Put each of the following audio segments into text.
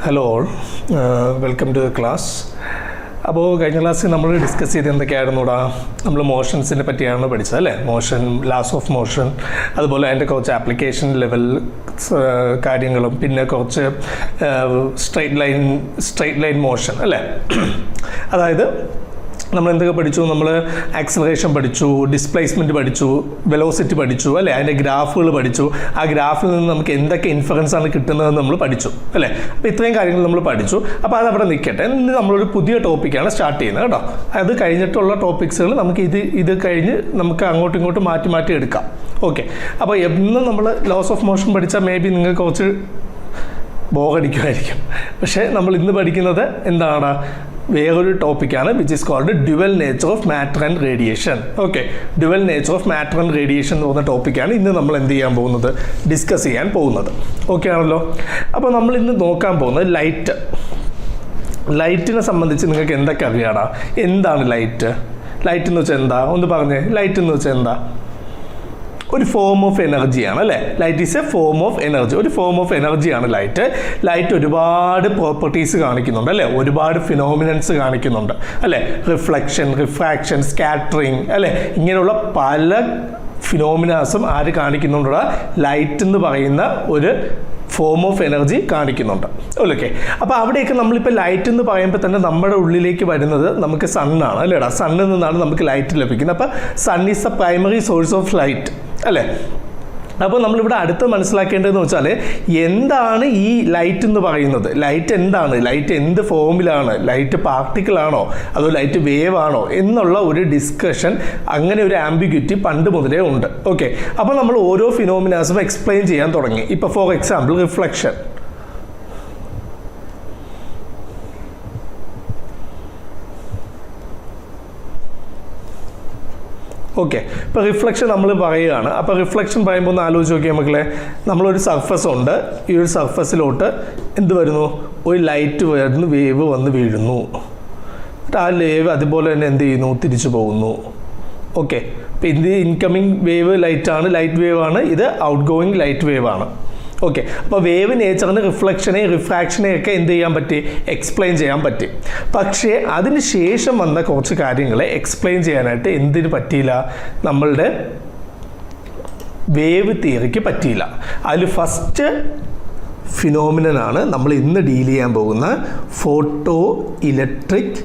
Hello all, welcome to the class. അപ്പോൾ കഴിഞ്ഞ ക്ലാസ്സിൽ നമ്മൾ ഡിസ്കസ് ചെയ്ത് എന്തൊക്കെയായിരുന്നുടാ, നമ്മൾ മോഷൻസിനെ പറ്റിയാണ് പഠിച്ചത് അല്ലേ. മോഷൻ, ലാസ് ഓഫ് മോഷൻ, അതുപോലെ അതിൻ്റെ കുറച്ച് ആപ്ലിക്കേഷൻ ലെവൽ കാര്യങ്ങളും, പിന്നെ കുറച്ച് സ്ട്രെയിറ്റ് ലൈൻ മോഷൻ അല്ലേ. അതായത് നമ്മൾ എന്തൊക്കെ പഠിച്ചു, നമ്മൾ ആക്സിലറേഷൻ പഠിച്ചു, ഡിസ്പ്ലേസ്മെൻറ്റ് പഠിച്ചു, വെലോസിറ്റി പഠിച്ചു അല്ലേ, അതിൻ്റെ ഗ്രാഫുകൾ പഠിച്ചു. ആ ഗ്രാഫിൽ നിന്ന് നമുക്ക് എന്തൊക്കെ ഇൻഫറൻസ് ആണ് കിട്ടുന്നതെന്ന് നമ്മൾ പഠിച്ചു അല്ലേ. അപ്പോൾ ഇത്രയും കാര്യങ്ങൾ നമ്മൾ പഠിച്ചു. അപ്പോൾ അതവിടെ നിൽക്കട്ടെ. ഇന്ന് നമ്മളൊരു പുതിയ ടോപ്പിക്കാണ് സ്റ്റാർട്ട് ചെയ്യുന്നത് കേട്ടോ. അത് കഴിഞ്ഞിട്ടുള്ള ടോപ്പിക്സുകൾ നമുക്ക് ഇത് കഴിഞ്ഞ് നമുക്ക് അങ്ങോട്ടും ഇങ്ങോട്ടും മാറ്റി എടുക്കാം. ഓക്കെ. അപ്പോൾ എന്നും നമ്മൾ ലോസ് ഓഫ് മോഷൻ പഠിച്ചാൽ മേ ബി നിങ്ങൾക്ക് കുറച്ച് ബോറടിക്കുമായിരിക്കും. പക്ഷേ നമ്മൾ ഇന്ന് പഠിക്കുന്നത് എന്താണ്, വേറൊരു ടോപ്പിക്കാണ്, which is called dual nature of matter and radiation. Okay, dual nature of matter and radiation എന്ന് പറയുന്ന ടോപ്പിക്കാണ് ഇന്ന് നമ്മൾ എന്ത് ചെയ്യാൻ പോകുന്നത്, ഡിസ്കസ് ചെയ്യാൻ പോകുന്നത്. ഓക്കെ ആണല്ലോ. അപ്പോൾ നമ്മൾ ഇന്ന് നോക്കാൻ പോകുന്നത് ലൈറ്റിനെ സംബന്ധിച്ച് നിങ്ങൾക്ക് എന്തൊക്കെ അറിയാടാ. എന്താണ് ലൈറ്റ് എന്ന് വെച്ചാൽ എന്താ ഒന്ന് പറഞ്ഞേ. ലൈറ്റ് എന്ന് വെച്ചാൽ എന്താ? ഒരു ഫോം ഓഫ് എനർജിയാണ് അല്ലേ. Light is A form of energy. ഒരു ഫോം ഓഫ് എനർജിയാണ് ലൈറ്റ് ഒരുപാട് പ്രോപ്പർട്ടീസ് കാണിക്കുന്നുണ്ട് അല്ലേ, ഒരുപാട് ഫിനോമിനൻസ് കാണിക്കുന്നുണ്ട് അല്ലേ. റിഫ്ലക്ഷൻ, റിഫ്രാക്ഷൻ, സ്കാറ്ററിങ് അല്ലേ, ഇങ്ങനെയുള്ള പല ഫിനോമിനാസും ആര് കാണിക്കുന്നുണ്ട്, ലൈറ്റ് എന്ന് പറയുന്ന ഒരു ഫോം ഓഫ് എനർജി കാണിക്കുന്നുണ്ട്. ഓക്കെ. അപ്പോൾ അവിടെയൊക്കെ നമ്മളിപ്പോൾ ലൈറ്റ് എന്ന് പറയുമ്പോൾ തന്നെ നമ്മുടെ ഉള്ളിലേക്ക് വരുന്നത് നമുക്ക് സണ്ണാണ് അല്ലേടാ. സണ്ണിൽ നിന്നാണ് നമുക്ക് ലൈറ്റ് ലഭിക്കുന്നത്. അപ്പോൾ sun is a primary source of light അല്ലേ. അപ്പോൾ നമ്മളിവിടെ അടുത്ത് മനസ്സിലാക്കേണ്ടതെന്ന് വെച്ചാൽ എന്താണ് ഈ ലൈറ്റ് എന്ന് പറയുന്നത്. ലൈറ്റ് എന്താണ്, ലൈറ്റ് എന്ത് ഫോമിലാണ്, ലൈറ്റ് പാർട്ടിക്കിളാണോ അതോ ലൈറ്റ് വേവ് ആണോ എന്നുള്ള ഒരു ഡിസ്കഷൻ, അങ്ങനെ ഒരു ആംബിഗ്വിറ്റി പണ്ട് മുതലേ ഉണ്ട്. ഓക്കെ. അപ്പോൾ നമ്മൾ ഓരോ ഫിനോമിനാസും എക്സ്പ്ലെയിൻ ചെയ്യാൻ തുടങ്ങി. ഇപ്പോൾ ഫോർ എക്സാമ്പിൾ റിഫ്ലക്ഷൻ. ഓക്കെ. ഇപ്പോൾ റിഫ്ലക്ഷൻ നമ്മൾ പറയുകയാണ്. അപ്പോൾ റിഫ്ലക്ഷൻ പറയുമ്പോൾ ഒന്ന് ആലോചിച്ച് നോക്കിയാൽ മക്കളെ, നമ്മളൊരു സർഫസ് ഉണ്ട്. ഈ ഒരു സർഫസിലോട്ട് എന്ത് വരുന്നു, ഒരു ലൈറ്റ് വരുന്നു, വേവ് വന്ന് വീഴുന്നു. ആ വേവ് അതുപോലെ തന്നെ എന്ത് ചെയ്യുന്നു, തിരിച്ചു പോകുന്നു. ഓക്കെ. അപ്പോൾ ഇത് ഇൻകമിങ് വേവ് ലൈറ്റാണ്, ലൈറ്റ് വേവ് ആണ്. ഇത് ഔട്ട് ഗോയിങ് ലൈറ്റ് വേവ് ആണ്. ഓക്കെ. അപ്പോൾ വേവ് നേച്ചറിന് റിഫ്ലക്ഷനെ റിഫ്രാക്ഷനെയൊക്കെ എന്ത് ചെയ്യാൻ പറ്റി, എക്സ്പ്ലെയിൻ ചെയ്യാൻ പറ്റി. പക്ഷേ അതിന് ശേഷം വന്ന കുറച്ച് കാര്യങ്ങളെ എക്സ്പ്ലെയിൻ ചെയ്യാനായിട്ട് എന്തിന് പറ്റിയില്ല, നമ്മളുടെ വേവ് തിയറിക്ക് പറ്റിയില്ല. അതിൽ ഫസ്റ്റ് ഫിനോമിനനാണ് നമ്മൾ ഇന്ന് ഡീൽ ചെയ്യാൻ പോകുന്ന ഫോട്ടോ ഇലക്ട്രിക്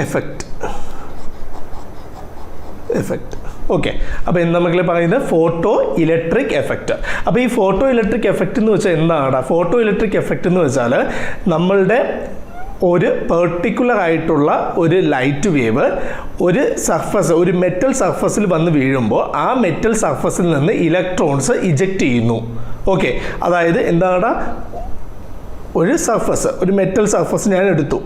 എഫക്റ്റ്. ഓക്കെ. അപ്പോൾ എന്താ മക്കളെ പറയുന്നത്, ഫോട്ടോ ഇലക്ട്രിക് എഫക്റ്റ്. അപ്പോൾ ഈ ഫോട്ടോ ഇലക്ട്രിക് എഫക്റ്റ് എന്ന് വെച്ചാൽ എന്താണ്? ഫോട്ടോ ഇലക്ട്രിക് എഫക്റ്റ് എന്ന് വെച്ചാൽ നമ്മളുടെ ഒരു പെർട്ടിക്കുലർ ആയിട്ടുള്ള ഒരു ലൈറ്റ് വേവ് ഒരു സർഫസ്, ഒരു മെറ്റൽ സർഫസിൽ വന്ന് വീഴുമ്പോൾ ആ മെറ്റൽ സർഫസിൽ നിന്ന് ഇലക്ട്രോൺസ് ഇജക്റ്റ് ചെയ്യുന്നു. ഓക്കെ. അതായത് എന്താണ്, ഒരു സർഫസ്, ഒരു മെറ്റൽ സർഫസ് ഞാൻ എടുത്തു.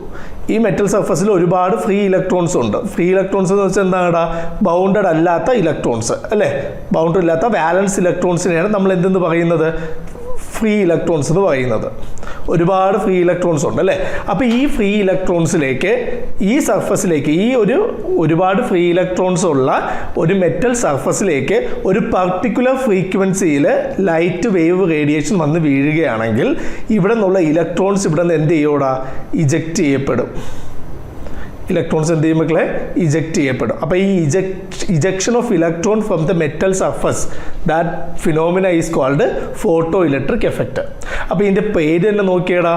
ഈ മെറ്റൽ സർഫസിൽ ഒരുപാട് ഫ്രീ ഇലക്ട്രോൺസ് ഉണ്ട്. ഫ്രീ ഇലക്ട്രോൺസ് എന്ന് വെച്ചാൽ എന്താണ്, ബൗണ്ടഡ് അല്ലാത്ത ഇലക്ട്രോൺസ് അല്ലേ. ബൗണ്ടഡ് അല്ലാത്ത വാലൻസ് ഇലക്ട്രോൺസിനെയാണ് നമ്മൾ എന്തെന്ന് പറയുന്നത്, ഫ്രീ ഇലക്ട്രോൺസ് എന്ന് പറയുന്നത്. ഒരുപാട് ഫ്രീ ഇലക്ട്രോൺസ് ഉണ്ട് അല്ലേ. അപ്പോൾ ഈ ഫ്രീ ഇലക്ട്രോൺസിലേക്ക്, ഈ സർഫസിലേക്ക്, ഈ ഒരുപാട് ഫ്രീ ഇലക്ട്രോൺസ് ഉള്ള ഒരു മെറ്റൽ സർഫസിലേക്ക് ഒരു പർട്ടിക്കുലർ ഫ്രീക്വൻസിയിൽ ലൈറ്റ് വേവ് റേഡിയേഷൻ വന്ന് വീഴുകയാണെങ്കിൽ ഇവിടെ നിന്നുള്ള ഇലക്ട്രോൺസ് ഇവിടെ നിന്ന് എന്ത് ചെയ്യൂടാ, ഇജക്റ്റ് ചെയ്യപ്പെടും. ഇലക്ട്രോൺസ് എന്ത് ചെയ്യും മക്കളെ, ഇജക്റ്റ് ചെയ്യപ്പെടും. അപ്പോൾ ഈ ejection of electron from the metal surface, that phenomena is called photo electric effect. അപ്പോൾ ഇതിൻ്റെ പേര് തന്നെ നോക്കിയടാ,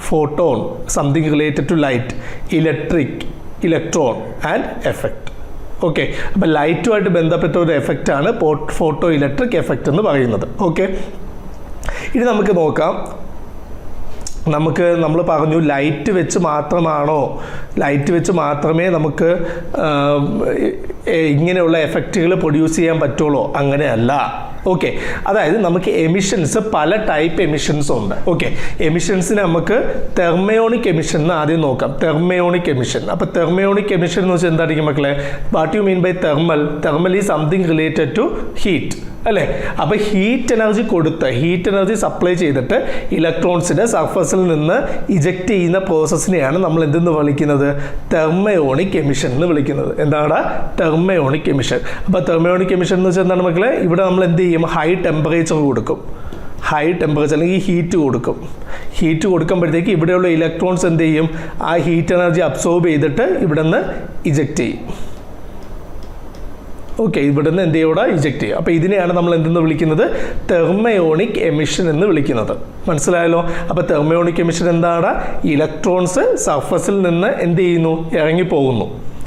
photon something related to light, electron and effect. Okay. അപ്പോൾ ലൈറ്റുമായിട്ട് ബന്ധപ്പെട്ട ഒരു എഫക്റ്റാണ് ഫോട്ടോ ഇലക്ട്രിക് എഫക്റ്റ് എന്ന് പറയുന്നത്. ഓക്കെ. ഇനി നമുക്ക് നോക്കാം, നമ്മൾ പറഞ്ഞു ലൈറ്റ് വെച്ച് മാത്രമേ നമുക്ക് ഇങ്ങനെയുള്ള എഫക്റ്റുകൾ പ്രൊഡ്യൂസ് ചെയ്യാൻ പറ്റുള്ളൂ. അങ്ങനെയല്ല. ഓക്കെ. അതായത് നമുക്ക് എമിഷൻസ്, പല ടൈപ്പ് എമിഷൻസ് ഉണ്ട്. ഓക്കെ. എമിഷൻസിന് നമുക്ക് തെർമയോണിക് എമിഷൻ എന്ന് ആദ്യം നോക്കാം. Thermionic emission. അപ്പോൾ തെർമയോണിക് എമിഷൻ എന്ന് വെച്ചാൽ എന്തായിരിക്കും മക്കളെ, what you mean by thermal is something related to heat അല്ലേ. അപ്പോൾ ഹീറ്റ് എനർജി സപ്ലൈ ചെയ്തിട്ട് ഇലക്ട്രോൺസിൻ്റെ സർഫസിൽ നിന്ന് ഇജക്റ്റ് ചെയ്യുന്ന പ്രോസസ്സിനെയാണ് നമ്മൾ എന്തെന്ന് വിളിക്കുന്നത്, തെർമയോണിക് എമിഷൻ എന്ന് വിളിക്കുന്നത്. എന്താണ് തെർമയോണിക് എമിഷൻ? അപ്പോൾ തെർമയോണിക് എമിഷൻ എന്ന് വെച്ചാൽ എന്താണ് മക്കളെ, ഇവിടെ നമ്മൾ എന്ത് ചെയ്യും, ഹൈ ടെമ്പറേച്ചർ കൊടുക്കും. ഹൈ ടെമ്പറേച്ചർ അല്ലെങ്കിൽ ഹീറ്റ് കൊടുക്കും. ഹീറ്റ് കൊടുക്കുമ്പോഴത്തേക്ക് ഇവിടെയുള്ള ഇലക്ട്രോൺസ് എന്ത് ചെയ്യും? ആ ഹീറ്റ് എനർജി അബ്സോർബ് ചെയ്തിട്ട് ഇവിടെ നിന്ന് ഇജക്റ്റ് ചെയ്യും. ഓക്കെ, ഇവിടുന്ന് എന്ത് ചെയ്യൂടെ? ഇജക്റ്റ് ചെയ്യും. അപ്പോൾ ഇതിനെയാണ് നമ്മൾ എന്തെന്ന് വിളിക്കുന്നത്? തെർമയോണിക് എമിഷൻ എന്ന് വിളിക്കുന്നത്. മനസ്സിലായല്ലോ? അപ്പോൾ തെർമയോണിക് എമിഷൻ എന്താണ്? ഇലക്ട്രോൺസ് സർഫസിൽ നിന്ന് എന്ത് ചെയ്യുന്നു? ഇറങ്ങിപ്പോകുന്നു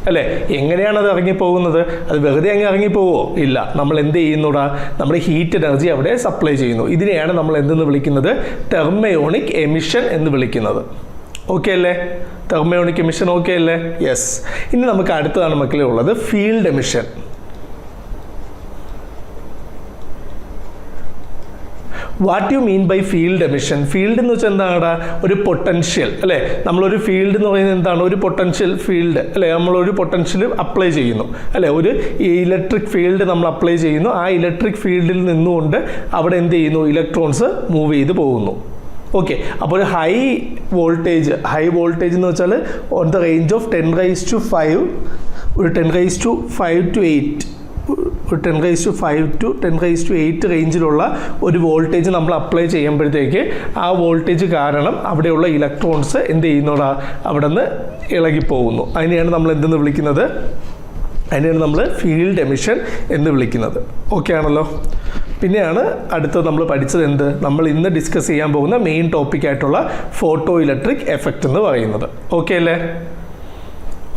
അല്ലേ? എങ്ങനെയാണ് അത് ഇറങ്ങിപ്പോകുന്നത്? അത് വെറുതെ അങ്ങ് ഇറങ്ങിപ്പോവോ? ഇല്ല. നമ്മൾ എന്ത് ചെയ്യുന്നൂടാ? നമ്മൾ ഹീറ്റ് എനർജി അവിടെ സപ്ലൈ ചെയ്യുന്നു. ഇതിനെയാണ് നമ്മൾ എന്തെന്ന് വിളിക്കുന്നത്? തെർമയോണിക് എമിഷൻ എന്ന് വിളിക്കുന്നത്. ഓക്കെ അല്ലേ? തെർമയോണിക് എമിഷൻ ഓക്കെ അല്ലേ? യെസ്. ഇനി നമുക്ക് അടുത്തതാണ് മക്കളെ ഉള്ളത് field emission. What you mean by field emission? Field എന്ന് വെച്ചാൽ എന്താണ്? ഒരു പൊട്ടൻഷ്യൽ അല്ലേ? നമ്മളൊരു ഫീൽഡ് എന്ന് പറയുന്നത് എന്താണ്? ഒരു പൊട്ടൻഷ്യൽ ഫീൽഡ് അല്ലേ? നമ്മളൊരു പൊട്ടൻഷ്യൽ അപ്ലൈ ചെയ്യുന്നു അല്ലേ? ഒരു ഇലക്ട്രിക് ഫീൽഡ് നമ്മൾ അപ്ലൈ ചെയ്യുന്നു. ആ ഇലക്ട്രിക് ഫീൽഡിൽ നിന്നുകൊണ്ട് അവിടെ എന്ത് ചെയ്യുന്നു? ഇലക്ട്രോൺസ് മൂവ് ചെയ്ത് പോകുന്നു. ഓക്കെ, അപ്പോൾ ഒരു ഹൈ വോൾട്ടേജ് എന്ന് വെച്ചാൽ ഓൺ ദ റേഞ്ച് ഓഫ് 10⁵5 ഒരു 10⁵5 to 8 ഒരു 10⁵5 to 10⁵8 റേഞ്ചിലുള്ള ഒരു വോൾട്ടേജ് നമ്മൾ അപ്ലൈ ചെയ്യുമ്പോഴത്തേക്ക് ആ വോൾട്ടേജ് കാരണം അവിടെയുള്ള ഇലക്ട്രോൺസ് എന്ത് ചെയ്യുന്നോടാ? അവിടെ നിന്ന് ഇളകിപ്പോകുന്നു. അതിനെയാണ് നമ്മൾ എന്തെന്ന് വിളിക്കുന്നത്? അതിനെയാണ് നമ്മൾ ഫീൽഡ് എമിഷൻ എന്ന് വിളിക്കുന്നത്. ഓക്കെ ആണല്ലോ? പിന്നെയാണ് അടുത്തത് നമ്മൾ പഠിച്ചത് എന്ത്? നമ്മൾ ഇന്ന് ഡിസ്കസ് ചെയ്യാൻ പോകുന്ന മെയിൻ ടോപ്പിക്കായിട്ടുള്ള ഫോട്ടോ ഇലക്ട്രിക് എഫക്റ്റ് എന്ന് പറയുന്നത്. ഓക്കെ അല്ലേ?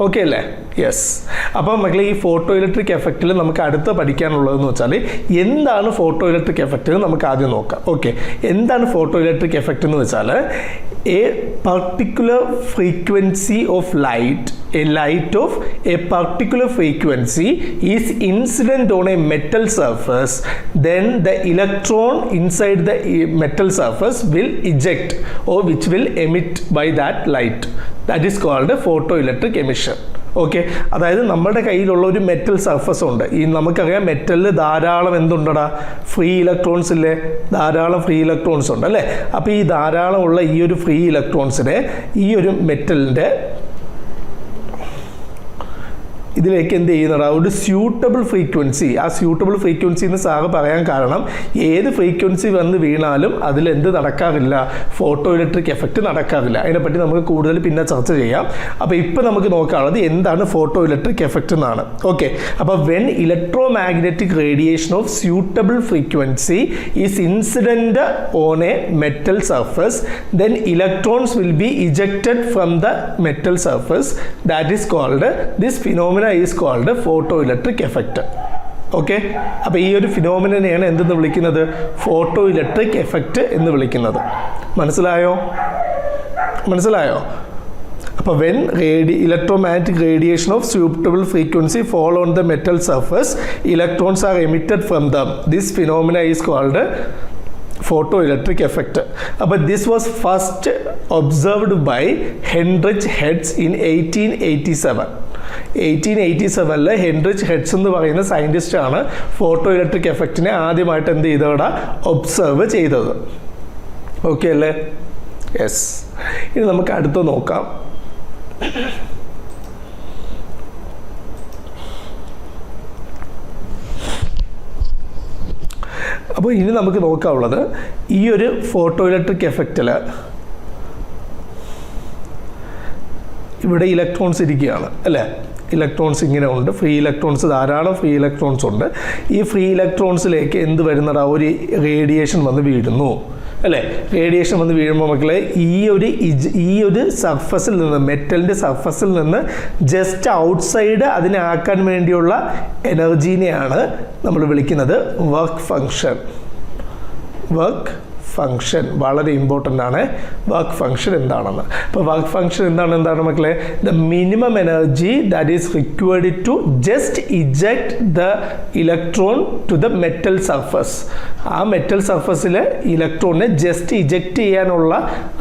ഓക്കെ അല്ലേ? യെസ്. അപ്പം മക്കളെ ഈ ഫോട്ടോ ഇലക്ട്രിക് എഫക്റ്റിൽ നമുക്ക് അടുത്ത് പഠിക്കാനുള്ളതെന്ന് വെച്ചാൽ എന്താണ് ഫോട്ടോ ഇലക്ട്രിക് എഫക്റ്റ് എന്ന് നമുക്ക് ആദ്യം നോക്കാം. ഓക്കെ, എന്താണ് ഫോട്ടോ ഇലക്ട്രിക് എഫക്റ്റ് എന്ന് വെച്ചാൽ A particular frequency of light, a light of a particular frequency is incident on a metal surface, then the electron inside the metal surface will eject or which will emit by that light. That is called a photoelectric emission. Okay, അതായത് നമ്മുടെ കയ്യിലുള്ള ഒരു metal surface ഉണ്ട്. ഈ നമുക്കറിയാം മെറ്റലിൽ ധാരാളം എന്തുണ്ടടാ? Free electrons ഇല്ലേ? ധാരാളം ഫ്രീ ഇലക്ട്രോൺസ് ഉണ്ട് അല്ലേ? അപ്പോൾ ഈ ധാരാളമുള്ള ഈ ഒരു ഫ്രീ ഇലക്ട്രോൺസിനെ ഈ ഒരു മെറ്റലിൻ്റെ ഇതിലേക്ക് എന്ത് ചെയ്യുന്നതാണ്? ഒരു സ്യൂട്ടബിൾ ഫ്രീക്വൻസി. ആ സ്യൂട്ടബിൾ ഫ്രീക്വൻസി എന്ന് സാറ് പറയാൻ കാരണം ഏത് ഫ്രീക്വൻസി വന്ന് വീണാലും അതിലെന്ത് നടക്കാറില്ല? ഫോട്ടോ ഇലക്ട്രിക് എഫക്റ്റ് നടക്കാറില്ല. അതിനെപ്പറ്റി നമുക്ക് കൂടുതൽ പിന്നെ ചർച്ച ചെയ്യാം. അപ്പോൾ ഇപ്പോൾ നമുക്ക് നോക്കാനുള്ളത് എന്താണ് ഫോട്ടോ ഇലക്ട്രിക് എഫക്റ്റ് എന്നാണ്. ഓക്കെ, അപ്പോൾ when electromagnetic radiation of suitable frequency is incident on a metal surface, then electrons will be ejected from the metal surface. That is called this phenomena is called photoelectric effect. Okay, അപ്പോൾ ഈ ഒരു ഫിനോമിനനെയാണ് എന്തെന്ന് വിളിക്കുന്നത്? Photo electric effect എന്ന് വിളിക്കുന്നത്. മനസ്സിലായോ? അപ്പോൾ when electromagnetic radiation of suitable frequency fall on the metal surface, electrons are emitted from them. This phenomena is called photoelectric effect. But this was first observed by Heinrich Hertz in 1887. 1887 Heinrich heads എന്ന് പറയുന്ന സയൻറ്റിസ്റ്റാണ് photo electric എഫക്റ്റിനെ ആദ്യമായിട്ട് എന്ത് ചെയ്തവിടെ? Observe ചെയ്തത്. Okay അല്ലേ? Yes. ഇനി നമുക്ക് അടുത്ത് നോക്കാം. അപ്പോൾ ഇനി നമുക്ക് നോക്കാനുള്ളത് ഈ ഒരു ഫോട്ടോ ഇലക്ട്രിക് എഫക്റ്റിൽ ഇവിടെ ഇലക്ട്രോൺസ് ഇരിക്കുകയാണ് അല്ലേ? ഇലക്ട്രോൺസ് ഇങ്ങനെ ഉണ്ട്. ഫ്രീ ഇലക്ട്രോൺസ്, ധാരാളം ഫ്രീ ഇലക്ട്രോൺസ് ഉണ്ട്. ഈ ഫ്രീ ഇലക്ട്രോൺസിലേക്ക് എന്ത് വരുന്നടാ? ഒരു റേഡിയേഷൻ വന്ന് വീഴുന്നു അല്ലേ? റേഡിയേഷൻ വന്ന് വീഴുമ്പോൾ മക്കളെ ഈ ഒരു സർഫസിൽ നിന്ന്, മെറ്റലിൻ്റെ സർഫസിൽ നിന്ന് ജസ്റ്റ് ഔട്ട്സൈഡ് അതിനെ ആക്കാൻ വേണ്ടിയുള്ള എനർജീനെയാണ് നമ്മൾ വിളിക്കുന്നത് വർക്ക് ഫങ്ഷൻ. വളരെ ഇമ്പോർട്ടൻ്റ് ആണ് വർക്ക് ഫങ്ഷൻ എന്താണെന്ന്. അപ്പോൾ വർക്ക് ഫങ്ഷൻ എന്താണ് മക്കളെ? The minimum energy that is required to just eject the electron to the metal surface. ആ മെറ്റൽ സർഫസിൽ ഇലക്ട്രോണിനെ ജസ്റ്റ് ഇജക്റ്റ് ചെയ്യാനുള്ള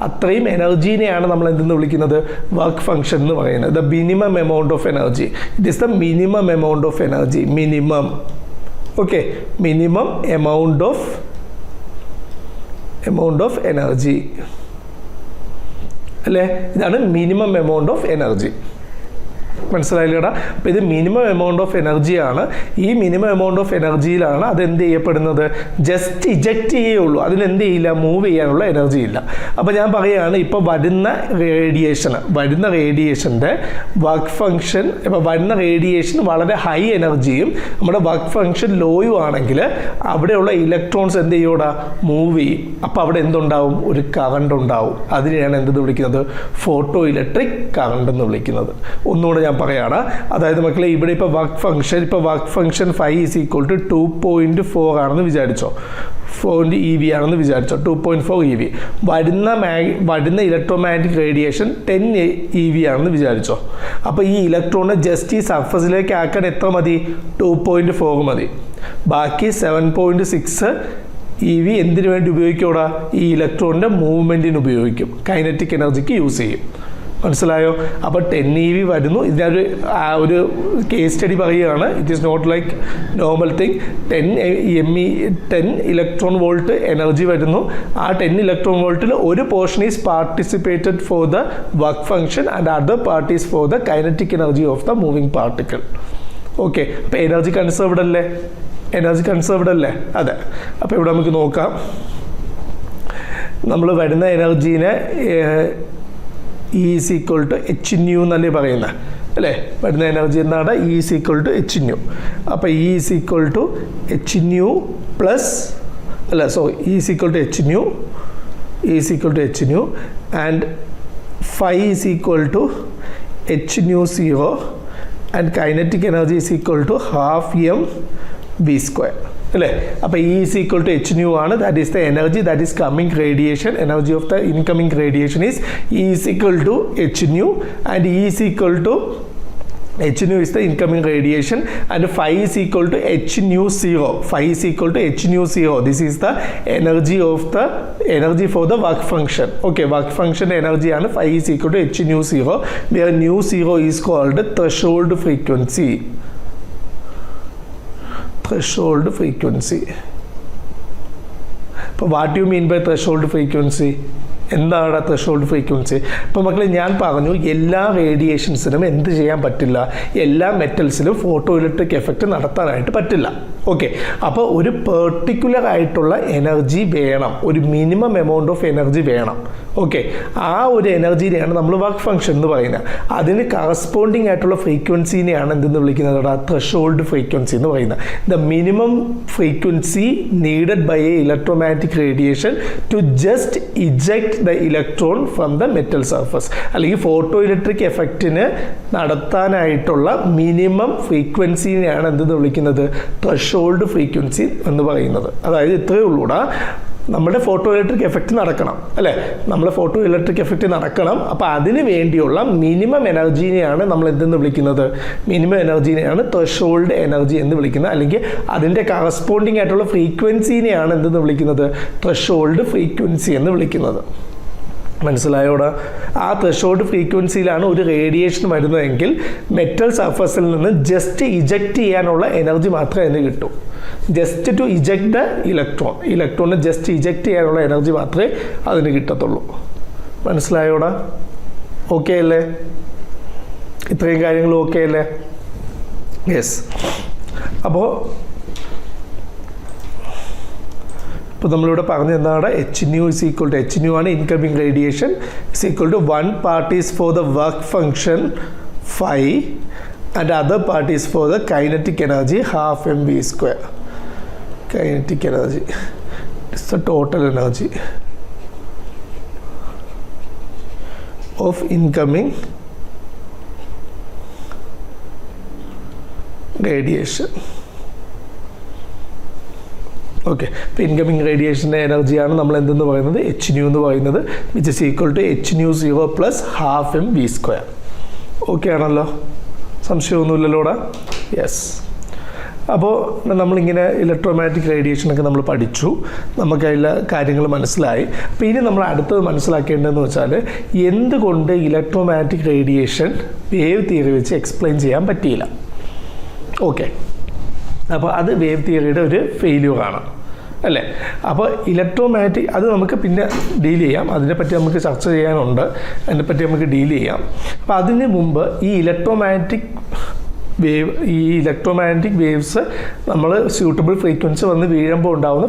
അത്രയും എനർജീനെയാണ് നമ്മൾ എന്തെന്ന് വിളിക്കുന്നത്? വർക്ക് ഫങ്ഷൻ എന്ന് പറയുന്നത്. The minimum amount of energy. It is the minimum amount of energy. Minimum. Okay, minimum amount of energy അല്ലേ? ഇതാണ് മിനിമം എമൗണ്ട് ഓഫ് എനർജി. മനസ്സിലായില്ലടാ? അപ്പോൾ ഇത് മിനിമം എമൗണ്ട് ഓഫ് എനർജിയാണ്. ഈ മിനിമം എമൗണ്ട് ഓഫ് എനർജിയിലാണ് അത് എന്ത് ചെയ്യപ്പെടുന്നത്, ജസ്റ്റ് ഇജക്റ്റ് ചെയ്യുള്ളൂ. അതിനെന്ത് ചെയ്യില്ല, മൂവ് ചെയ്യാനുള്ള എനർജി ഇല്ല. അപ്പോൾ ഞാൻ പറയുകയാണ്, ഇപ്പോൾ വരുന്ന റേഡിയേഷൻ്റെ വർക്ക് ഫങ്ഷൻ, ഇപ്പോൾ വരുന്ന റേഡിയേഷൻ വളരെ ഹൈ എനർജിയും നമ്മുടെ വർക്ക് ഫങ്ഷൻ ലോയും ആണെങ്കിൽ അവിടെയുള്ള ഇലക്ട്രോൺസ് എന്ത് ചെയ്യൂടാ, മൂവ് ചെയ്യും. അപ്പോൾ അവിടെ എന്തുണ്ടാവും, ഒരു കറണ്ട് ഉണ്ടാവും. അതിനെയാണ് എന്തെന്ന് വിളിക്കുന്നത്, ഫോട്ടോ ഇലക്ട്രിക് കറണ്ട് എന്ന് വിളിക്കുന്നത്. ഒന്നുകൂടെ ഞാൻ പറയുകയാണ്. അതായത് മക്കളെ, ഇവിടെ ഇപ്പോൾ വർക്ക് ഫങ്ഷൻ 5 = 2.4 ആണെന്ന് വിചാരിച്ചോ, 4 EV ആണെന്ന് വിചാരിച്ചോ, 2.4 EV. വരുന്ന ഇലക്ട്രോമാഗ്നറ്റിക് റേഡിയേഷൻ 10 EV ആണെന്ന് വിചാരിച്ചോ. അപ്പോൾ ഈ ഇലക്ട്രോണിനെ ജസ്റ്റ് ഈ സർഫസിലേക്ക് ആക്കാൻ എത്ര മതി, 2.4 മതി. ബാക്കി 7.6 EV എന്തിനു വേണ്ടി ഉപയോഗിക്കൂടാ, ഈ ഇലക്ട്രോണിൻ്റെ മൂവ്മെൻറ്റിന് ഉപയോഗിക്കും, കൈനറ്റിക് എനർജിക്ക് യൂസ് ചെയ്യും. മനസ്സിലായോ? അപ്പോൾ 10 EV വരുന്നു. ഒരു കേസ് സ്റ്റഡി പറയുകയാണ്. It is not like normal thing. 10 electron volt energy വരുന്നു. ആ 10 ഇലക്ട്രോൺ വോൾട്ടിൽ ഒരു portion is participated for the work function and other part is for the kinetic energy of the moving particle. Okay, അപ്പോൾ energy conserved അല്ലേ? അതെ. അപ്പോൾ ഇവിടെ നമുക്ക് നോക്കാം. നമ്മൾ വരുന്ന എനർജീനെ E = hν എന്നല്ലേ പറയുന്നത്, അല്ലേ? വരുന്ന എനർജി എന്താണ്, E = hν. അപ്പോൾ E = hν plus E = hν and phi is equal to hν0 and kinetic energy is equal to ½ mv². അല്ലേ? അപ്പോൾ E is equal to hν ആണ്. That is the energy that is coming radiation. Energy of the incoming radiation is E is equal to hν and E is equal to hν is the incoming radiation and phi is equal to hν0. Phi is equal to hν0. This is the energy for the work function. Okay, work function energy and phi is equal to hν0, where ν0 is called threshold frequency. അപ്പോൾ what do you mean by threshold frequency? എന്താണ് threshold frequency? ഇപ്പോൾ മക്കളെ, ഞാൻ പറഞ്ഞു എല്ലാ റേഡിയേഷൻസിനും എന്ത് ചെയ്യാൻ പറ്റില്ല, എല്ലാ മെറ്റൽസിലും ഫോട്ടോ ഇലക്ട്രിക് എഫക്റ്റ് നടത്താനായിട്ട് പറ്റില്ല. ഓക്കെ, അപ്പോൾ ഒരു പെർട്ടിക്കുലർ ആയിട്ടുള്ള എനർജി വേണം, ഒരു മിനിമം എമൗണ്ട് ഓഫ് എനർജി വേണം. ഓക്കെ, ആ ഒരു എനർജിനെയാണ് നമ്മൾ വർക്ക് ഫംഗ്ഷൻ എന്ന് പറയുന്നത്. അതിന് കറസ്പോണ്ടിങ് ആയിട്ടുള്ള ഫ്രീക്വൻസിനെയാണ് എന്തെന്ന് വിളിക്കുന്നത്, ത്രെഷോൾഡ് ഫ്രീക്വൻസി എന്ന് പറയുന്നത്. The minimum frequency needed by a electromagnetic radiation to just eject the electron from the metal surface. അല്ലെങ്കിൽ ഫോട്ടോ ഇലക്ട്രിക് എഫക്റ്റിന് നടത്താനായിട്ടുള്ള മിനിമം ഫ്രീക്വൻസിനെയാണ് എന്തെന്ന് വിളിക്കുന്നത്, ത്രെഷോൾഡ് ഫ്രീക്വൻസി എന്ന് പറയുന്നത്. അതായത് ഇത്രയേ ഉള്ളൂടാ, നമ്മുടെ ഫോട്ടോ ഇലക്ട്രിക് എഫക്റ്റ് നടക്കണം, അല്ലേ? നമ്മുടെ ഫോട്ടോ ഇലക്ട്രിക് എഫക്റ്റ് നടക്കണം. അപ്പോൾ അതിന് വേണ്ടിയുള്ള മിനിമം എനർജീനെയാണ് നമ്മൾ എന്തെന്ന് വിളിക്കുന്നത്, മിനിമം എനർജീനെയാണ് ത്രെഷോൾഡ് എനർജി എന്ന് വിളിക്കുന്നത്. അല്ലെങ്കിൽ അതിൻ്റെ കറസ്പോണ്ടിങ് ആയിട്ടുള്ള ഫ്രീക്വൻസിനെയാണ് എന്തെന്ന് വിളിക്കുന്നത്, ത്രെഷോൾഡ് ഫ്രീക്വൻസി എന്ന് വിളിക്കുന്നത്. മനസ്സിലായോടാ? ആ ത്രെഷോൾഡ് ഫ്രീക്വൻസിയിലാണ് ഒരു റേഡിയേഷൻ വരുന്നതെങ്കിൽ മെറ്റൽ സർഫസിൽ നിന്ന് ജസ്റ്റ് ഇജക്റ്റ് ചെയ്യാനുള്ള എനർജി മാത്രമേ അതിന് കിട്ടൂ. ജസ്റ്റ് ടു ഇജക്ട് ദ ഇലക്ട്രോണിനെ ജസ്റ്റ് ഇജക്റ്റ് ചെയ്യാനുള്ള എനർജി മാത്രമേ അതിന് കിട്ടത്തുള്ളൂ. മനസ്സിലായോടാ? ഓക്കെ അല്ലേ? ഇത്രയും കാര്യങ്ങൾ ഓക്കെ അല്ലേ? യെസ്. അപ്പോൾ നമ്മളിവിടെ പറഞ്ഞ എന്താണ്, hν is equal to hν ആണ് incoming radiation, is equal to 1 part is for the work function phi and other part is for the kinetic energy ½ mv². Kinetic energy is the total energy of incoming radiation. Okay, ഇപ്പോൾ incoming റേഡിയേഷൻ്റെ എനർജിയാണ് നമ്മൾ എന്തെന്ന് പറയുന്നത്, hν എന്ന് പറയുന്നത്, which is equal to hν0 plus ½ mv². Okay ആണല്ലോ? സംശയമൊന്നുമില്ലല്ലോടാ? യെസ്. അപ്പോൾ നമ്മളിങ്ങനെ ഇലക്ട്രോമാഗ്നറ്റിക് റേഡിയേഷനൊക്കെ നമ്മൾ പഠിച്ചു, നമുക്ക് അതിലെ കാര്യങ്ങൾ മനസ്സിലായി. അപ്പോൾ ഇനി നമ്മൾ അടുത്തത് മനസ്സിലാക്കേണ്ടതെന്ന് വെച്ചാൽ, എന്തുകൊണ്ട് ഇലക്ട്രോമാഗ്നറ്റിക് റേഡിയേഷൻ വേവ് തിയറി വെച്ച് എക്സ്പ്ലെയിൻ ചെയ്യാൻ പറ്റിയില്ല. ഓക്കെ, അപ്പോൾ അത് വേവ് തിയറിയുടെ ഒരു ഫെയില്യൂറാണ്. അല്ലേ? അപ്പോൾ ഇലക്ട്രോമാഗ്നറ്റിക് അത് നമുക്ക് പിന്നെ ഡീൽ ചെയ്യാം, അതിനെപ്പറ്റി നമുക്ക് ചർച്ച ചെയ്യാനുണ്ട്, അതിനെപ്പറ്റി നമുക്ക് ഡീൽ ചെയ്യാം. അപ്പോൾ അതിന് മുമ്പ് ഈ ഇലക്ട്രോമാഗ്നറ്റിക് വേവ്സ് നമ്മൾ സ്യൂട്ടബിൾ ഫ്രീക്വൻസി വന്ന് വീഴുമ്പോൾ ഉണ്ടാകുന്ന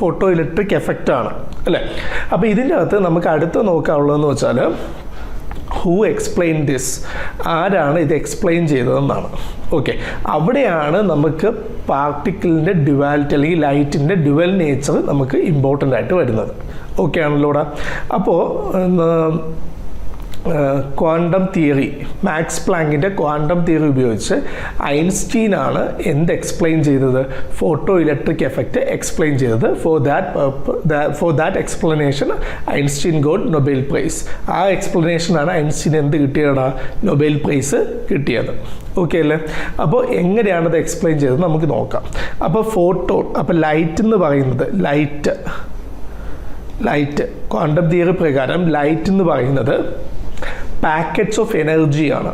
ഫോട്ടോ ഇലക്ട്രിക് എഫക്റ്റാണ് അല്ലേ? അപ്പോൾ ഇതിൻ്റെ അകത്ത് നമുക്ക് അടുത്ത് നോക്കാനുള്ളതെന്ന് വെച്ചാൽ ഹൂ എക്സ്പ്ലെയിൻ ദിസ്, ആരാണ് ഇത് എക്സ്പ്ലെയിൻ ചെയ്തതെന്നാണ്. ഓക്കെ, അവിടെയാണ് നമുക്ക് പാർട്ടിക്കിളിൻ്റെ ഡ്യുവാലിറ്റി അല്ലെങ്കിൽ ലൈറ്റിൻ്റെ ഡ്യുവൽ നേച്ചർ നമുക്ക് ഇമ്പോർട്ടൻ്റ് ആയിട്ട് വരുന്നത്. ഓക്കെ ആണല്ലോ ഇവിടെ? അപ്പോൾ ക്വാണ്ടം തിയറി, മാക്സ് പ്ലാങ്കിൻ്റെ ക്വാണ്ടം തിയറി ഉപയോഗിച്ച് ഐൻസ്റ്റീനാണ് എന്ത് എക്സ്പ്ലെയിൻ ചെയ്തത്? ഫോട്ടോ ഇലക്ട്രിക് എഫക്റ്റ് എക്സ്പ്ലെയിൻ ചെയ്തത്. For that explanation Einstein got Nobel prize. ആ എക്സ്പ്ലനേഷനാണ് ഐൻസ്റ്റീൻ എന്ത് കിട്ടിയതാണ്? നൊബേൽ പ്രൈസ് കിട്ടിയത്. ഓക്കെ അല്ലേ? അപ്പോൾ എങ്ങനെയാണത് എക്സ്പ്ലെയിൻ ചെയ്തത് നമുക്ക് നോക്കാം. അപ്പോൾ അപ്പോൾ ലൈറ്റ് എന്ന് പറയുന്നത് ലൈറ്റ് ക്വാണ്ടം തിയറി പ്രകാരം ലൈറ്റ് എന്ന് പറയുന്നത് പാക്കറ്റ്സ് ഓഫ് എനർജിയാണ്.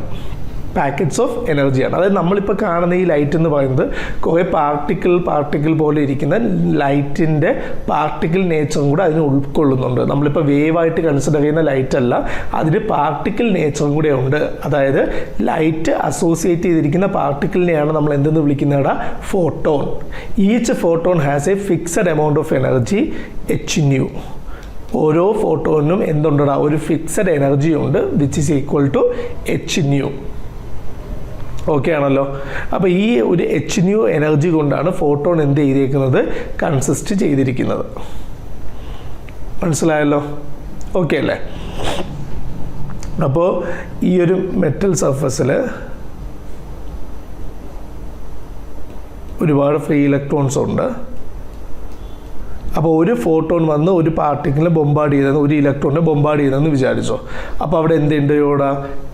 അതായത് നമ്മളിപ്പോൾ കാണുന്ന ഈ ലൈറ്റ് എന്ന് പറയുന്നത് കുറേ പാർട്ടിക്കിൾ പോലെ ഇരിക്കുന്ന ലൈറ്റിൻ്റെ പാർട്ടിക്കിൾ നേച്ചറും കൂടെ അതിന് ഉൾക്കൊള്ളുന്നുണ്ട്. നമ്മളിപ്പോൾ വേവായിട്ട് കൺസിഡർ ചെയ്യുന്ന ലൈറ്റ് അല്ല, അതിന് പാർട്ടിക്കിൾ നേച്ചറും കൂടെ ഉണ്ട്. അതായത് ലൈറ്റ് അസോസിയേറ്റ് ചെയ്തിരിക്കുന്ന പാർട്ടിക്കിളിനെയാണ് നമ്മൾ എന്തെന്ന് വിളിക്കുന്നത്? Photon. Each photon has a fixed amount of energy hν. ഓരോ ഫോട്ടോണിനും എന്തുണ്ടടാ? ഒരു ഫിക്സഡ് എനർജി ഉണ്ട്, which is equal to hν. Okay ആണല്ലോ? അപ്പോൾ ഈ ഒരു hν എനർജി കൊണ്ടാണ് ഫോട്ടോൺ എന്ത് ചെയ്തിരിക്കുന്നത്? കൺസിസ്റ്റ് ചെയ്തിരിക്കുന്നത്. മനസ്സിലായല്ലോ? ഓക്കെ അല്ലേ? അപ്പോൾ ഈ ഒരു മെറ്റൽ സർഫസിൽ ഒരുപാട് ഫ്രീ ഇലക്ട്രോൺസ് ഉണ്ട്. അപ്പോൾ ഒരു ഫോട്ടോൺ വന്ന് ഒരു പാർട്ടിക്കിളിനെ ബൊമ്പാർഡ് ചെയ്തെന്ന്, ഒരു ഇലക്ട്രോണിനെ ബൊമ്പാർഡ് ചെയ്തെന്ന് വിചാരിച്ചോ. അപ്പോൾ അവിടെ എന്തുണ്ട്? ഇവിടെ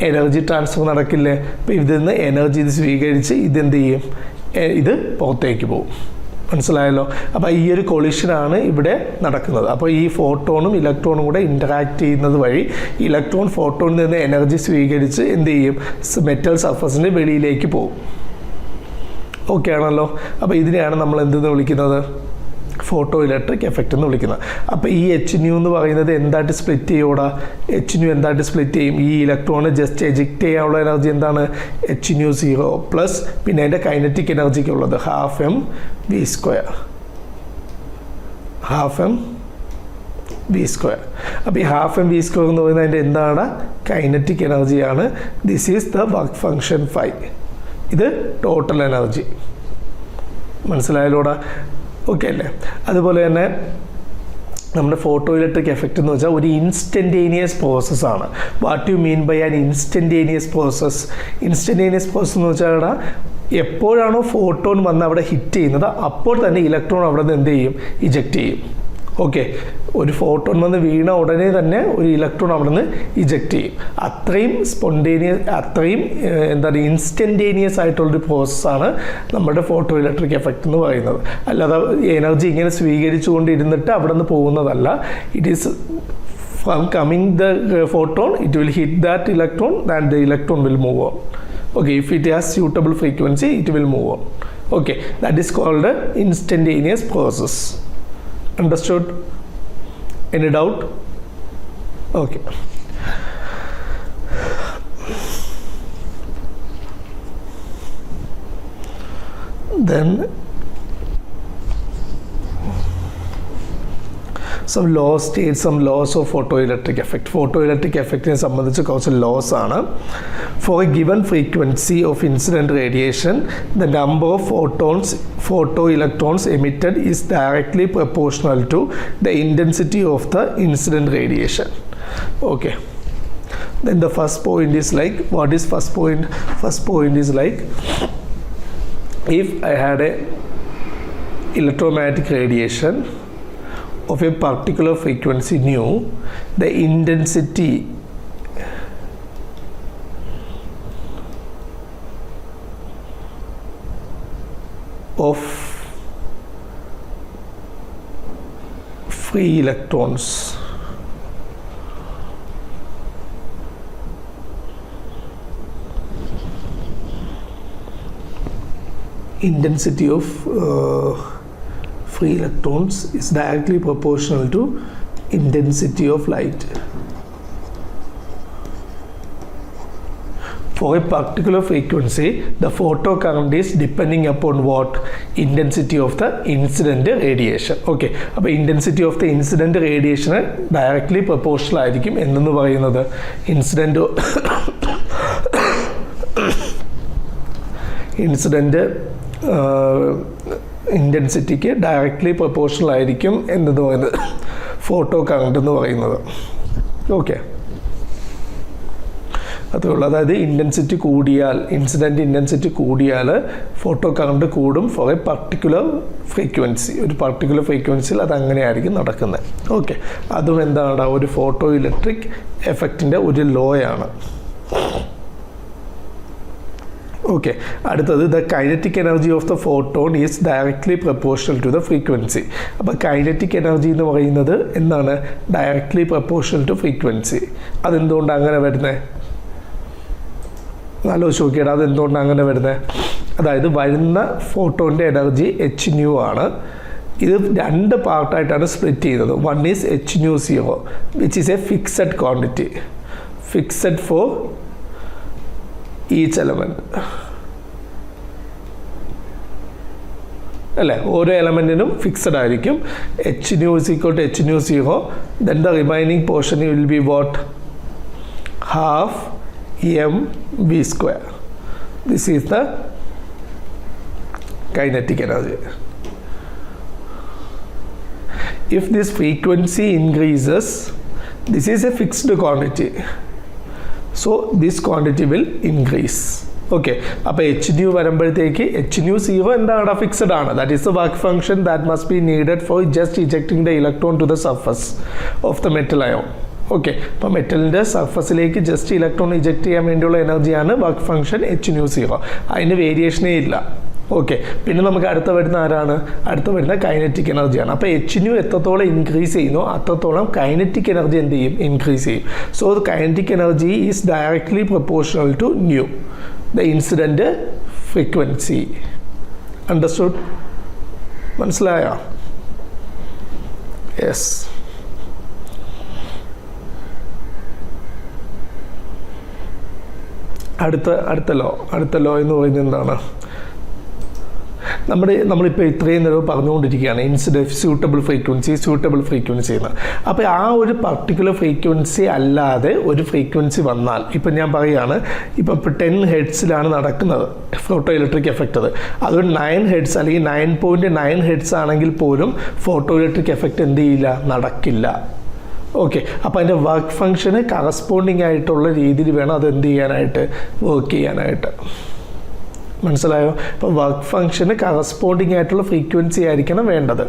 എനർജി ട്രാൻസ്ഫർ നടക്കില്ലേ? അപ്പോൾ ഇതിൽ നിന്ന് എനർജി ഇത് സ്വീകരിച്ച് ഇതെന്ത് ചെയ്യും? ഇത് പുറത്തേക്ക് പോകും. മനസ്സിലായല്ലോ? അപ്പോൾ ഈ ഒരു കൊളിഷനാണ് ഇവിടെ നടക്കുന്നത്. അപ്പോൾ ഈ ഫോട്ടോണും ഇലക്ട്രോണും കൂടെ ഇൻറ്ററാക്ട് ചെയ്യുന്നത് വഴി ഇലക്ട്രോൺ ഫോട്ടോണിൽ നിന്ന് എനർജി സ്വീകരിച്ച് എന്ത് ചെയ്യും? മെറ്റൽ സർഫസിൻ്റെ വെളിയിലേക്ക് പോകും. ഓക്കെ ആണല്ലോ? അപ്പോൾ ഇതിനെയാണ് നമ്മൾ എന്തെന്ന് വിളിക്കുന്നത്? ഫോട്ടോ ഇലക്ട്രിക് എഫക്റ്റ് എന്ന് വിളിക്കുന്നത്. അപ്പോൾ ഈ hν എന്ന് പറയുന്നത് എന്തായിട്ട് സ്പ്ലിറ്റ് ചെയ്യൂടാ? hν എന്തായിട്ട് സ്പ്ലിറ്റ് ചെയ്യും? ഈ ഇലക്ട്രോണ് ജസ്റ്റ് എജക്റ്റ് ചെയ്യാനുള്ള എനർജി എന്താണ്? hν0 പ്ലസ് പിന്നെ അതിൻ്റെ കൈനറ്റിക് എനർജിക്കുള്ളത് 12mv². അപ്പോൾ ഈ 12mv² എന്ന് പറയുന്നത് അതിൻ്റെ എന്താണ്? കൈനറ്റിക് എനർജിയാണ്. This is the work function φ. ഇത് ടോട്ടൽ എനർജി. മനസ്സിലായല്ലോടാ? ഓക്കെ അല്ലേ? അതുപോലെ തന്നെ നമ്മുടെ ഫോട്ടോ ഇലക്ട്രിക് എഫക്റ്റ് എന്ന് വെച്ചാൽ ഒരു ഇൻസ്റ്റൻറ്റേനിയസ് പ്രോസസ്സാണ്. What you mean by an instantaneous process? Instantaneous process എന്ന് വെച്ചാൽ എപ്പോഴാണോ ഫോട്ടോൺ വന്ന് അവിടെ ഹിറ്റ് ചെയ്യുന്നത് അപ്പോൾ തന്നെ ഇലക്ട്രോൺ അവിടെ നിന്ന് എന്ത് ചെയ്യും? ഇജക്റ്റ് ചെയ്യും. ഓക്കെ, ഒരു ഫോട്ടോൺ വന്ന് വീണ ഉടനെ തന്നെ ഒരു ഇലക്ട്രോൺ അവിടെ നിന്ന് ഇജക്റ്റ് ചെയ്യും. അത്രയും അത്രയും എന്താണ് ഇൻസ്റ്റൻറ്റേനിയസ് ആയിട്ടുള്ളൊരു പ്രോസസ്സാണ് നമ്മുടെ ഫോട്ടോ ഇലക്ട്രിക് എഫക്റ്റ് എന്ന് പറയുന്നത്. അല്ലാതെ എനർജി ഇങ്ങനെ സ്വീകരിച്ചുകൊണ്ടിരുന്നിട്ട് അവിടെ നിന്ന് പോകുന്നതല്ല. It is from coming the photon, it will hit that electron and the electron will move on. Okay, if it has suitable frequency, it will move on. Okay, that is called a instantaneous process. Understood? Any doubt? Okay. Then some laws state some laws of photoelectric effect. Photoelectric effect is സംബന്ധിച്ച് കുറച്ച് laws ആണ്. For a given frequency of incident radiation, the number of photoelectrons emitted is directly proportional to the intensity of the incident radiation. Okay. Then the first point is like, what is first point? First point is like, if I had a electromagnetic radiation of a particular frequency nu, the intensity of free electrons free electrons is directly proportional to intensity of light. For a particular frequency, the photocurrent is depending upon what? Intensity of the incident radiation. Okay, അപ്പോൾ intensity of the incident radiation directly proportional ആയിരിക്കും എന്തെന്ന് പറയുന്നത് incident ഇൻറ്റൻസിറ്റിക്ക് directly proportional ആയിരിക്കും എന്തെന്ന് പറയുന്നത് photo current എന്ന് പറയുന്നത്. Okay, അത്രേ ഉള്ളൂ. അതായത് ഇൻറ്റൻസിറ്റി കൂടിയാൽ, ഇൻസിഡൻറ്റ് ഇൻറ്റൻസിറ്റി കൂടിയാൽ ഫോട്ടോ കറണ്ട് കൂടും ഫോർ എ പർട്ടിക്കുലർ ഫ്രീക്വൻസി. ഒരു പർട്ടിക്കുലർ ഫ്രീക്വൻസിയിൽ അത് അങ്ങനെയായിരിക്കും നടക്കുന്നത്. ഓക്കെ, അതും എന്താണ് ഒരു ഫോട്ടോ ഇലക്ട്രിക് എഫക്റ്റിൻ്റെ ഒരു ലോയാണ്. ഓക്കെ, അടുത്തത് the kinetic energy of the photon is directly proportional to the frequency. അപ്പോൾ കൈനറ്റിക് എനർജി എന്ന് പറയുന്നത് എന്താണ്? Directly proportional to frequency. അതെന്തുകൊണ്ടാണ് അങ്ങനെ വരുന്നത്? ആലോചിച്ച് നോക്കിയാൽ അതെന്തുകൊണ്ടാണ് അങ്ങനെ വരുന്നത്? അതായത് വരുന്ന ഫോട്ടോൻ്റെ എനർജി hν ആണ്. ഇത് രണ്ട് പാർട്ടായിട്ടാണ് സ്പ്ലിറ്റ് ചെയ്യുന്നത്. One is hν0 which is A fixed quantity, fixed for each element അല്ലേ? ഓരോ എലമെൻറ്റിനും ഫിക്സഡ് ആയിരിക്കും. hν = hν0. Then the remaining portion will be what? Half mv². This is the kinetic energy. If this frequency increases, this is a fixed quantity, so this quantity will increase. Okay, അപ്പോൾ hν വരുമ്പോഴത്തേക്ക് hν0 എന്താണ്? Fixed ആണ്. That is the work function that must be needed for just ejecting the electron to the surface of the metal ion. Okay, അപ്പോൾ മെറ്റലിൻ്റെ സർഫസിലേക്ക് just electron eject ചെയ്യാൻ വേണ്ടിയുള്ള എനർജിയാണ് വർക്ക് ഫംഗ്ഷൻ hν0. അതിന് വേരിയേഷനേ ഇല്ല. ഓക്കെ, പിന്നെ നമുക്ക് അടുത്ത വരുന്ന ആരാണ്? അടുത്ത വരുന്ന കൈനറ്റിക് എനർജിയാണ്. അപ്പോൾ hν എത്രത്തോളം ഇൻക്രീസ് ചെയ്യുന്നു അത്രത്തോളം കൈനറ്റിക് എനർജി എന്ത് ചെയ്യും? ഇൻക്രീസ് ചെയ്യും. So kinetic energy is directly proportional to new the incident frequency. Understood? മനസ്സിലായോ? യെസ്. അടുത്ത ലോ എന്ന് പറയുന്നത് എന്താണ്? നമ്മളിപ്പോൾ ഇത്രയും നേരം പറഞ്ഞുകൊണ്ടിരിക്കുകയാണ് സ്യൂട്ടബിൾ ഫ്രീക്വൻസി എന്ന്. അപ്പോൾ ആ ഒരു പർട്ടിക്കുലർ ഫ്രീക്വൻസി അല്ലാതെ ഒരു ഫ്രീക്വൻസി വന്നാൽ, ഇപ്പം ഞാൻ പറയുകയാണ്, ഇപ്പോൾ 10 ഹെർട്സിലാണ് നടക്കുന്നത് ഫോട്ടോ ഇലക്ട്രിക് എഫക്റ്റ്. അതൊരു 9 ഹെർട്സ് അല്ലെങ്കിൽ 9.9 ഹെർട്സ് ആണെങ്കിൽ പോലും ഫോട്ടോ ഇലക്ട്രിക് എഫക്റ്റ് എന്ത് ചെയ്യില്ല? നടക്കില്ല. ഓക്കെ, അപ്പോൾ അതിൻ്റെ വർക്ക് ഫംഗ്ഷന് കറസ്പോണ്ടിങ് ആയിട്ടുള്ള രീതിയിൽ വേണം അത് എന്ത് ചെയ്യാനായിട്ട്? വർക്ക് ചെയ്യാനായിട്ട്. മനസ്സിലായോ? അപ്പോൾ വർക്ക് ഫംഗ്ഷന് കറസ്പോണ്ടിങ് ആയിട്ടുള്ള ഫ്രീക്വൻസി ആയിരിക്കണം വേണ്ടത്.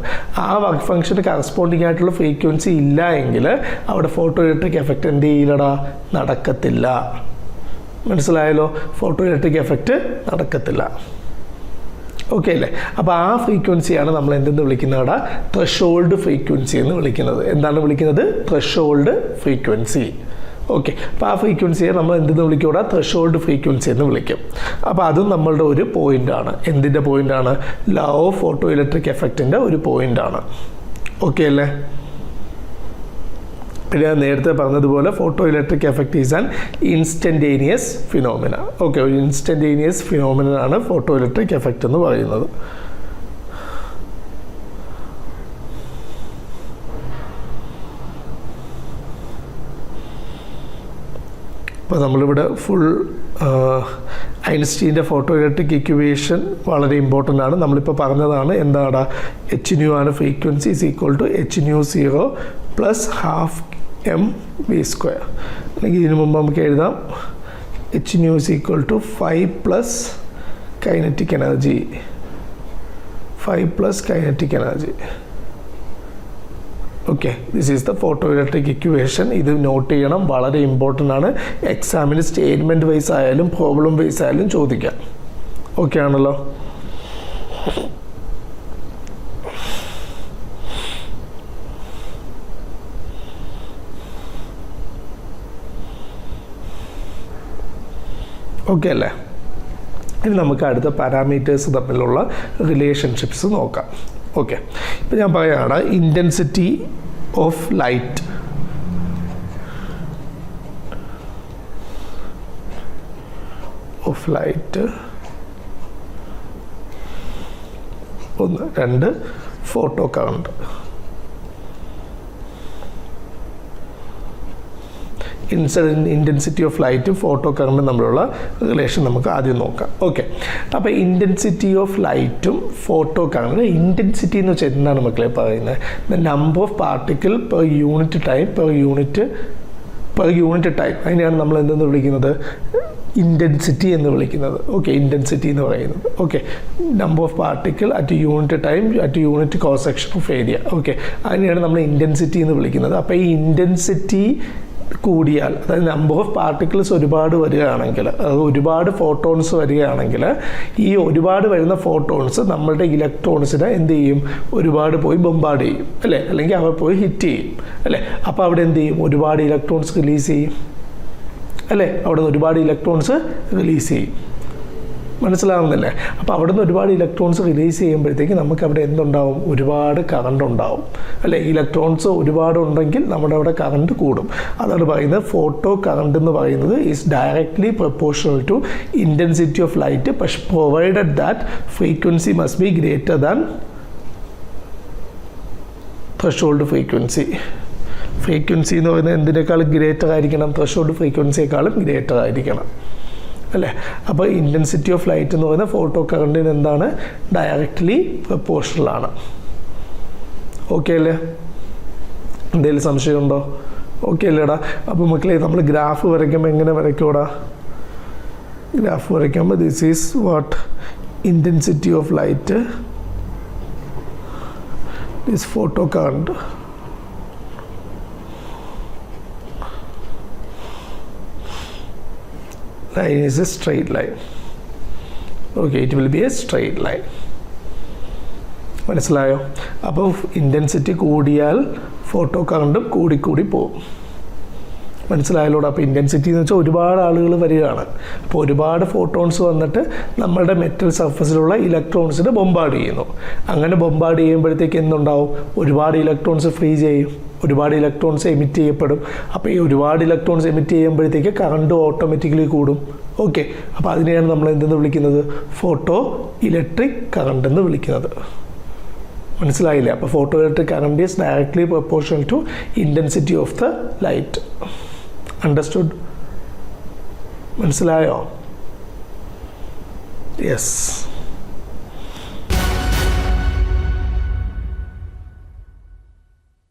ആ വർക്ക് ഫംഗ്ഷന് കറസ്പോണ്ടിങ് ആയിട്ടുള്ള ഫ്രീക്വൻസി ഇല്ല എങ്കിൽ അവിടെ ഫോട്ടോ ഇലക്ട്രിക് എഫക്റ്റ് എന്ത് ചെയ്യില്ലടാ? നടക്കത്തില്ല. മനസ്സിലായല്ലോ? ഫോട്ടോ ഇലക്ട്രിക് എഫക്റ്റ് നടക്കത്തില്ല. ഓക്കെ അല്ലേ? അപ്പോൾ ആ ഫ്രീക്വൻസിയാണ് നമ്മൾ എന്തെന്ന് വിളിക്കുന്നത്? ത്രെഷോൾഡ് ഫ്രീക്വൻസി എന്ന് വിളിക്കുന്നത്. എന്താണ് വിളിക്കുന്നത്? Threshold frequency. ഓക്കെ, അപ്പോൾ ആ ഫ്രീക്വൻസിയെ നമ്മൾ എന്തെന്ന് വിളിക്കൂടാ? ത്രെഷോൾഡ് ഫ്രീക്വൻസി എന്ന് വിളിക്കും. അപ്പോൾ അതും നമ്മളുടെ ഒരു പോയിൻ്റാണ്. എന്തിൻ്റെ പോയിൻ്റാണ്? ലോ ഓഫ് ഫോട്ടോ ഇലക്ട്രിക് എഫക്റ്റിൻ്റെ ഒരു പോയിൻ്റാണ്. ഓക്കെ അല്ലേ? പിന്നെ ഞാൻ നേരത്തെ പറഞ്ഞതുപോലെ photo electric effect is an instantaneous phenomena. Okay, ഒരു ഇൻസ്റ്റൻറ്റേനിയസ് ഫിനോമിനാണ് ഫോട്ടോ ഇലക്ട്രിക് എഫക്റ്റ് എന്ന് പറയുന്നത്. അപ്പോൾ നമ്മളിവിടെ ഫുൾ ഐൻസ്റ്റീൻ്റെ ഫോട്ടോ ഇലക്ട്രിക് ഇക്വേഷൻ വളരെ ഇമ്പോർട്ടൻ്റ് ആണ്. നമ്മളിപ്പോൾ പറഞ്ഞതാണ് എന്താണ്? hν ആണ് frequency is equal to hν0 plus half mv². അല്ലെങ്കിൽ ഇതിനു മുമ്പ് നമുക്ക് എഴുതാം hν is equal to 5 plus kinetic energy. Okay, this is the photo electric equation. ഇത് നോട്ട് ചെയ്യണം, വളരെ ഇമ്പോർട്ടൻ്റ് ആണ്. എക്സാമിന് സ്റ്റേറ്റ്മെൻറ്റ് വൈസ് ആയാലും പ്രോബ്ലം വൈസ് ആയാലും ചോദിക്കാം. ഓക്കെ ആണല്ലോ? ഓക്കെ അല്ലേ? ഇനി നമുക്ക് അടുത്ത പാരാമീറ്റേഴ്സ് തമ്മിലുള്ള റിലേഷൻഷിപ്സ് നോക്കാം. ഓക്കെ, ഇപ്പം ഞാൻ പറയുകയാണ് ഇൻറ്റൻസിറ്റി ഓഫ് ലൈറ്റ് ഒന്ന്, രണ്ട് ഫോട്ടോ കറണ്ട്. ഇൻറ്റൻസിറ്റി ഓഫ് ലൈറ്റും ഫോട്ടോ കറണ്ടും തമ്മിലുള്ള റിലേഷൻ നമുക്ക് ആദ്യം നോക്കാം. ഓക്കെ, അപ്പോൾ ഇൻറ്റൻസിറ്റി ഓഫ് ലൈറ്റും ഫോട്ടോ കറണ്ട്, ഇൻറ്റൻസിറ്റി എന്ന് വെച്ചാൽ എന്താണ് മക്കളെ പറയുന്നത്? The number of particle per unit time time. അതിനെയാണ് നമ്മൾ എന്തെന്ന് വിളിക്കുന്നത്? ഇൻറ്റൻസിറ്റി എന്ന് വിളിക്കുന്നത്. ഓക്കെ, ഇൻറ്റൻസിറ്റി എന്ന് പറയുന്നത്. Okay, number of particle at unit time at unit cross section of area. Okay, അതിനെയാണ് നമ്മൾ ഇൻറ്റൻസിറ്റി എന്ന് വിളിക്കുന്നത്. അപ്പോൾ ഈ ഇൻറ്റൻസിറ്റി കൂടിയാൽ, അതായത് നമ്പർ ഓഫ് പാർട്ടിക്കിൾസ് ഒരുപാട് വരികയാണെങ്കിൽ, അത് ഒരുപാട് ഫോട്ടോൺസ് വരികയാണെങ്കിൽ, ഈ ഒരുപാട് വരുന്ന ഫോട്ടോൺസ് നമ്മളുടെ ഇലക്ട്രോൺസിനെ എന്ത് ചെയ്യും? ഒരുപാട് പോയി ബൊമ്പാർഡ് ചെയ്യും, അല്ലേ? അല്ലെങ്കിൽ അവ പോയി ഹിറ്റ് ചെയ്യും, അല്ലേ? അപ്പോൾ അവിടെ എന്ത് ചെയ്യും? ഒരുപാട് ഇലക്ട്രോൺസ് റിലീസ് ചെയ്യും, അല്ലേ? അവിടെ നിന്ന് ഒരുപാട് ഇലക്ട്രോൺസ് റിലീസ് ചെയ്യും. മനസ്സിലാവുന്നില്ലേ? അപ്പോൾ അവിടെ നിന്ന് ഒരുപാട് ഇലക്ട്രോൺസ് റിലീസ് ചെയ്യുമ്പോഴത്തേക്ക് നമുക്ക് അവിടെ എന്തുണ്ടാവും? ഒരുപാട് കറണ്ട് ഉണ്ടാവും, അല്ലേ? ഇലക്ട്രോൺസ് ഒരുപാട് ഉണ്ടെങ്കിൽ നമ്മുടെ അവിടെ കറണ്ട് കൂടും. അതാണ് പറയുന്നത് ഫോട്ടോ കറണ്ട് എന്ന് പറയുന്നത് is directly proportional to intensity of light, പക്ഷെ provided that frequency must be greater than threshold frequency. Frequency എന്ന് പറയുന്നത് എന്തിനേക്കാളും ഗ്രേറ്റർ ആയിരിക്കണം? ത്രെഷോൾഡ് ഫ്രീക്വൻസിയേക്കാളും ഗ്രേറ്റർ ആയിരിക്കണം, അല്ലേ? അപ്പോൾ ഇൻറ്റൻസിറ്റി ഓഫ് ലൈറ്റ് എന്ന് പറയുന്നത് ഫോട്ടോ കറണ്ടിന് എന്താണ്? ഡയറക്റ്റ്ലി പ്രൊപ്പോർഷണലാണ്. ഓക്കെ അല്ലേ? എന്തെങ്കിലും സംശയമുണ്ടോ? ഓക്കെ അല്ലേടാ? അപ്പോൾ മക്കളെ, നമ്മൾ ഗ്രാഫ് വരയ്ക്കുമ്പോൾ എങ്ങനെ വരയ്ക്കൂടാ? ഗ്രാഫ് വരയ്ക്കുമ്പോൾ this is what intensity of light, this photo current. Line is a straight line. Okay, it will be a straight line. മനസ്സിലായോ? അപ്പോൾ ഇൻറ്റൻസിറ്റി കൂടിയാൽ ഫോട്ടോ കറണ്ടും കൂടിക്കൂടി പോകും. മനസ്സിലായല്ലോടെ? അപ്പോൾ ഇൻറ്റൻസിറ്റി എന്ന് വെച്ചാൽ ഒരുപാട് ആളുകൾ വരികയാണ്. അപ്പോൾ ഒരുപാട് ഫോട്ടോൺസ് വന്നിട്ട് നമ്മളുടെ മെറ്റൽ സർഫസിലുള്ള ഇലക്ട്രോൺസിനെ ബൊമ്പാർഡ് ചെയ്യുന്നു. അങ്ങനെ ബൊമ്പാർഡ് ചെയ്യുമ്പോഴത്തേക്ക് എന്തുണ്ടാവും? ഒരുപാട് ഇലക്ട്രോൺസ് ഫ്രീ ചെയ്യും, ഒരുപാട് ഇലക്ട്രോൺസ് എമിറ്റ് ചെയ്യപ്പെടും. അപ്പോൾ ഈ ഒരുപാട് ഇലക്ട്രോൺസ് എമിറ്റ് ചെയ്യുമ്പോഴത്തേക്ക് കറണ്ട് ഓട്ടോമാറ്റിക്കലി കൂടും. ഓക്കെ, അപ്പോൾ അതിനെയാണ് നമ്മൾ എന്തെന്ന് വിളിക്കുന്നത്? ഫോട്ടോ ഇലക്ട്രിക് കറണ്ട് എന്ന് വിളിക്കുന്നത്. മനസ്സിലായില്ലേ? അപ്പോൾ photoelectric current is directly proportional to intensity of the light. Understood? മനസ്സിലായോ? യെസ്.